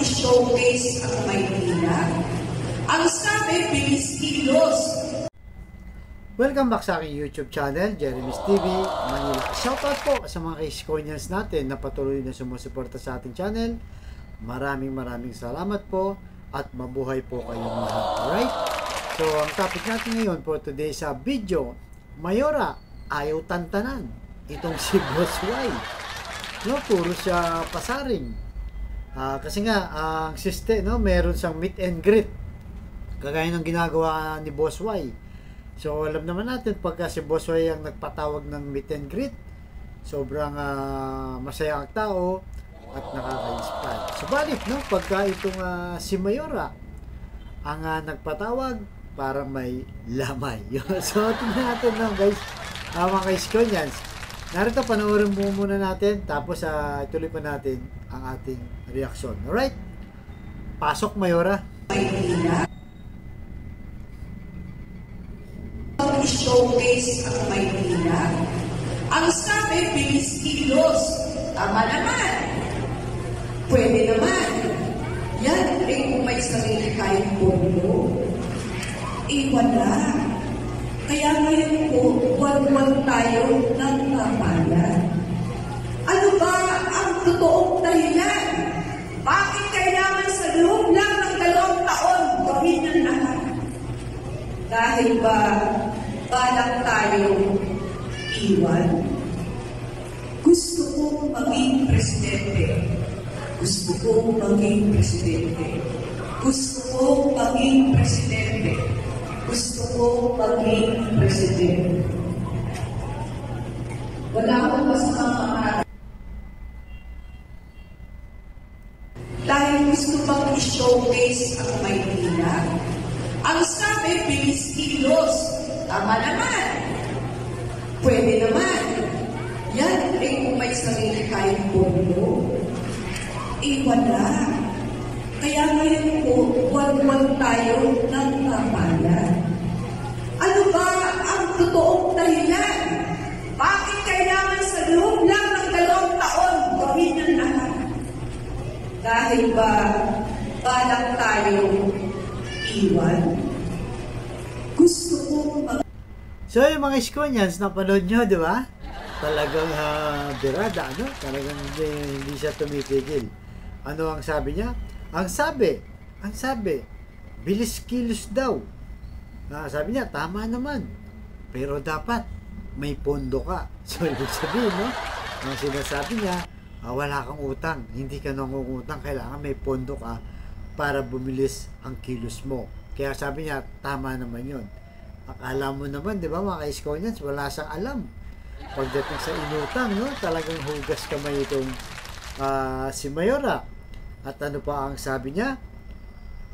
i-showcase ang Maynila. Ang sabi, bilis kilos. Welcome back sa aking YouTube channel, Jeremy's TV, Manila. Shoutout po sa mga Iskonians natin na patuloy na sumusuporta sa ating channel. Maraming salamat po at mabuhay po kayong lahat. Alright? So, ang topic natin ngayon for today sa video, Mayora, ayaw tantanan. Itong si Boss Y. No, puro siya pasaring. Kasi nga, ang system, no, meron siyang meet and greet. Kagaya ng ginagawa ni Boss Y. So, alam naman natin, pagka si Boss Y ang nagpatawag ng meet and greet, sobrang masaya ang tao at nakaka-inspire. Subalit, no, pagka itong si Mayora ang nagpatawag, para may lamay. So, tingnan natin lang, guys, mga ka-Iskonians. Narito, panoorin mo muna natin, tapos ituloy pa natin ang ating reaksyon. Alright? Pasok, Mayora. Maynila. I-showcase ang Maynila. Ang sabi, bilis kilos. Tama naman. Pwede naman. Yan, kung may sarili kayong bono. Wala. Kaya ngayon po, wag-wag tayo ng kapalan. Ano ba ang totoong dahilan? Bakit kailangan sa loob lang ng 2 taon gawin ang lahat? Dahil ba balak tayo iwan? Gusto kong maging presidente. Gusto kong maging presidente. Gusto kong maging presidente. Gusto ko maging presidente. Wala akong masamang pangarap. Dahil gusto pang i-showcase ang Maynila. Ang sabi, bilis kilos. Tama naman. Pwede naman. Yan, kung may sarili kayong bono. Wala. Kaya ngayon po, wag-wag tayo ng kapalan. Ano ba ang totoong dahilan? Bakit kailangan sa loob lang ng 2 taon gawin ang lahat? Dahil ba balak tayo iwan? Gusto ko So, yung mga Iskonians, napanood nyo, di ba? Talagang birada, ano? Talagang hindi siya tumipigil. Ano ang sabi niya? Ang sabi, bilis kilos daw. Sabi niya, tama naman. Pero dapat, may pondo ka. So, ibig sabihin, no? Ang sinasabi niya, wala kang utang. Hindi ka nangungutang. Kailangan may pondo ka para bumilis ang kilos mo. Kaya sabi niya, tama naman yun. Akala mo naman, di ba, mga Iskonians, wala siyang alam. Pagdating sa inutang, no? Talagang hugas kamay itong si Mayora. At ano pa ang sabi niya?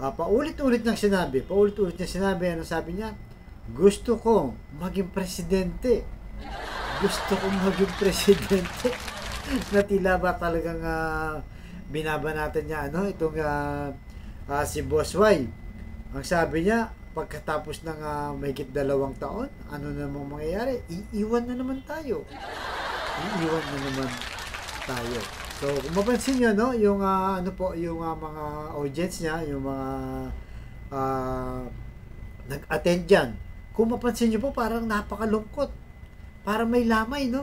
Paulit-ulit niyang sinabi. Ano sabi niya? Gusto kong maging presidente. Gusto kong maging presidente. Na tila ba talagang binabanatan niya, ano? Itong si Boss Y. Ang sabi niya, pagkatapos ng mahigit 2 taon, ano namang mangyayari? Iiwan na naman tayo. So, kung mapansin nyo, no, yung yung mga audience niya, yung mga nag-attend dyan, kung mapansin nyo po, parang napakalungkot. Parang may lamay, no?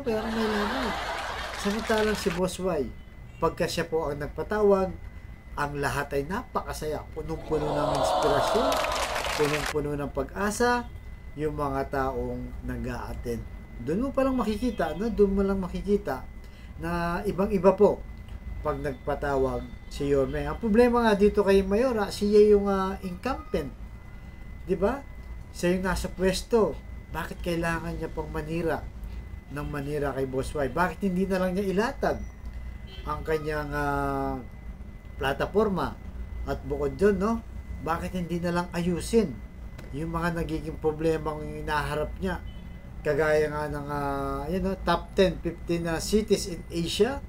Samantalang si Boss Y, pagka siya po ang nagpatawag, ang lahat ay napakasaya. Punong-puno ng inspirasyon, punong-puno ng pag-asa, yung mga taong nag-a-attend. Doon mo palang makikita, no? Na ibang-iba po pag nagpatawag si Yorme. Ang problema nga dito kay Mayora, siya yung incumbent. 'Di ba? Siya yung nasa pwesto. Bakit kailangan niya pang manira kay Boss Y? Bakit hindi na lang niya ilatag ang kanyang plataforma? At bukod doon, no? Bakit hindi na lang ayusin yung mga nagiging problemang hinaharap niya? Kagaya nga ng top 10, 15 cities in Asia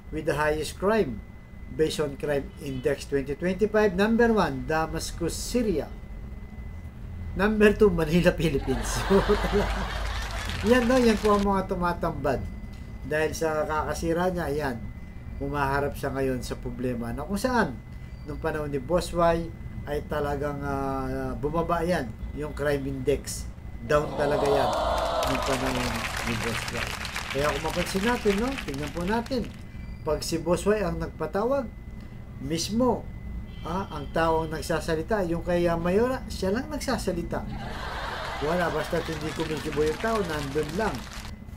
with the highest crime based on Crime Index 2025. Number 1, Damascus, Syria. Number 2, Manila, Philippines. Yan, no? Yan po ang mga tumatambad. Dahil sa kakasira niya, yan, humaharap siya ngayon sa problema na kung saan nung panahon ni Boss Y ay talagang bumaba yan, yung crime index. Down talaga yan nung panahon ni Boss Y. Kaya kung mapansin natin, no, tingnan po natin, pag si Boss Y ang nagpatawag, mismo, ang tao ang nagsasalita, yung kay Mayora, siya lang nagsasalita. Wala, basta hindi kumikibo yung tao, nandun lang.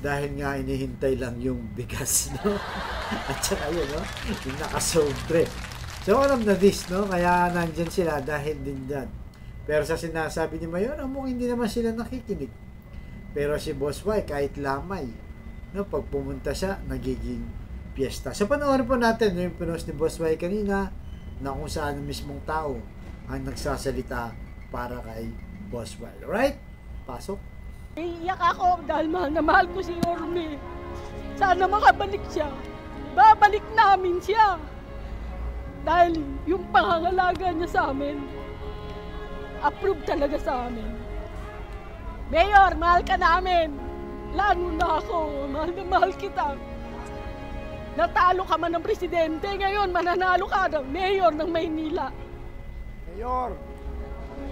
Dahil nga inihintay lang yung bigas, no? At saka yun, no? Yung nakasobre. So, alam na this, no? Kaya nandyan sila dahil din dyan. Pero sa sinasabi ni Mayor, mukhang hindi naman sila nakikinig. Pero si Boss Y, kahit lamay, no? Pag pumunta siya, nagiging piyesta. So, panoorin po natin yung pinost ni Boss Y kanina na kung saan ang mismong tao ang nagsasalita para kay Boss Y. Alright? Pasok. Iiyak ako dahil mahal na mahal ko si Yorme. Sana makabalik siya. Babalik namin siya. Dahil yung pangangalaga niya sa amin, approve talaga sa amin. Mayor, mahal ka namin. Lalo na ako, mahal na mahal kita. Natalo ka man ng presidente, ngayon mananalo ka ng mayor ng Maynila. Mayor,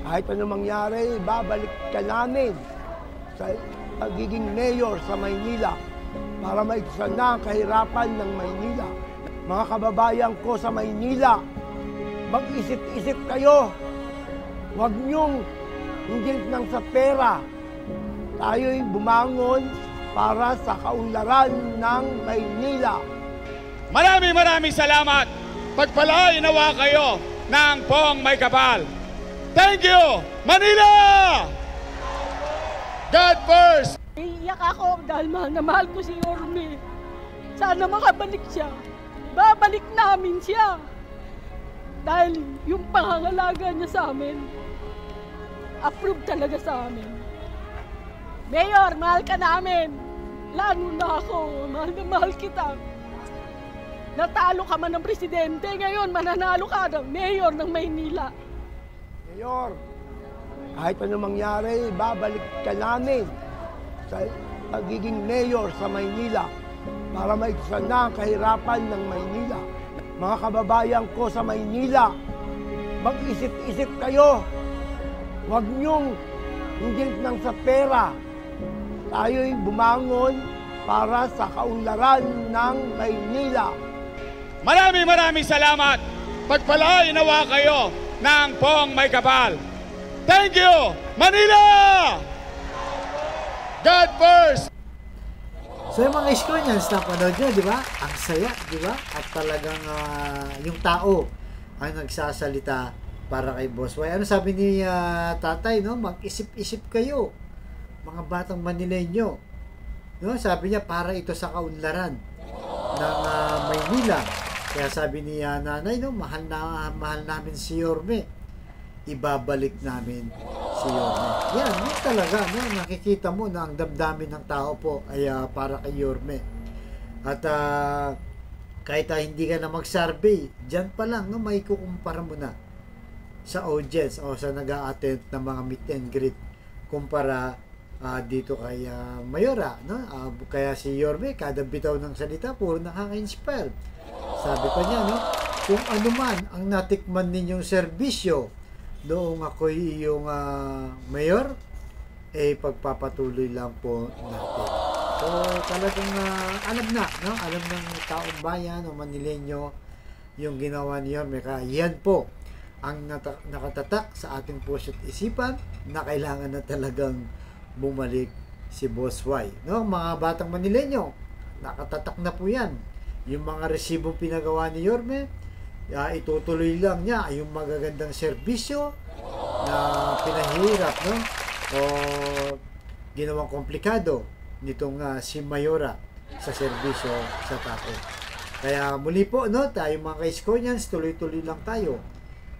kahit ano mangyari, babalik ka namin sa pagiging mayor sa Maynila para maigsan na ang kahirapan ng Maynila. Mga kababayan ko sa Maynila, mag-isip-isip kayo. Huwag niyong hinggil lang sa pera. Tayo'y bumangon para sa kaunlaran ng Maynila. Maraming salamat. Pagpalain nawa kayo ng Pong May Kapal. Thank you, Manila! God first! Iiyak ako dahil mahal na mahal ko si Yorme. Sana makabalik siya. Babalik namin siya. Dahil yung pangangalaga niya sa amin, approve talaga sa amin. Mayor, mahal ka namin. Lalo na ako, mahal na mahal kita. Natalo ka man ng presidente, ngayon mananalo ka ng mayor ng Maynila. Mayor, kahit ano mangyari, babalik ka namin sa pagiging mayor sa Maynila para maigsan na ang kahirapan ng Maynila. Mga kababayan ko sa Maynila, mag-isip-isip kayo. Huwag niyong hinggil lang sa pera. Tayo'y bumangon para sa kaunlaran ng Maynila. Maraming salamat. Pagpalain nawa kayo ng Pong May Kapal. Thank you, Manila! God first! So yung mga Iskonians na panood nyo, di ba? Ang saya, di ba? At talagang yung tao ang nagsasalita para kay Boss Y. Ano sabi ni tatay, no? Mag-isip-isip kayo, mga batang Manileño. No? Sabi niya, para ito sa kaunlaran ng Maynila. Kaya sabi ni nanay, no? Mahal namin si Yorme. Ibabalik namin si Yorme. Yan, yun talaga, no? Nakikita mo na ang damdamin ng tao po ay para kay Yorme. At kahit hindi ka na mag-survey, dyan pa lang, no? May kukumpara mo na sa audience o sa nag-a-attend ng mga meet and greet kumpara dito kay Mayora, no? Kaya si Yorme, kada bitaw ng salita, puro nakaka-inspire. Sabi pa niya, no? Kung ano man ang natikman ninyong serbisyo noong ako'y iyong mayor, pagpapatuloy lang po natin. So, talagang alam na, no? Alam ng taong bayan o Manileño yung ginawa ni Yorme. Kaya yan po ang nakatatak sa ating puso't isipan na kailangan na talagang bumalik si Boss Y. No? Mga batang Manileño, nakatatak na po yan. Yung mga resibong pinagawa ni Yorme, itutuloy lang niya yung magagandang serbisyo na pinahirap, no? O ginawang komplikado nitong si Mayora sa serbisyo sa tao. Kaya muli po, no, tayo mga ka-Iskonians, tuloy-tuloy lang tayo.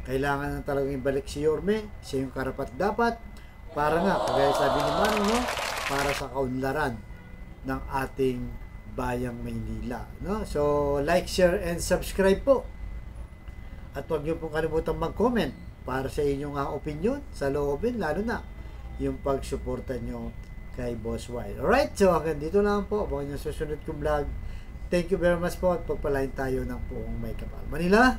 Kailangan na talagang ibalik si Yorme, siya yung karapat-dapat para nga, kagaya sabi ni Manong, no, para sa kaunlaran ng ating bayang Maynila, no? So, like, share, and subscribe po. At huwag niyo pong kalimutan mag-comment para sa inyong opinion sa loobin, lalo na yung pagsuporta nyo kay Boss Y. Alright, so hanggang dito lang po. Abangan nyo susunod kong vlog. Thank you very much po at pagpalain tayo ng Pong May Kapal. Manila!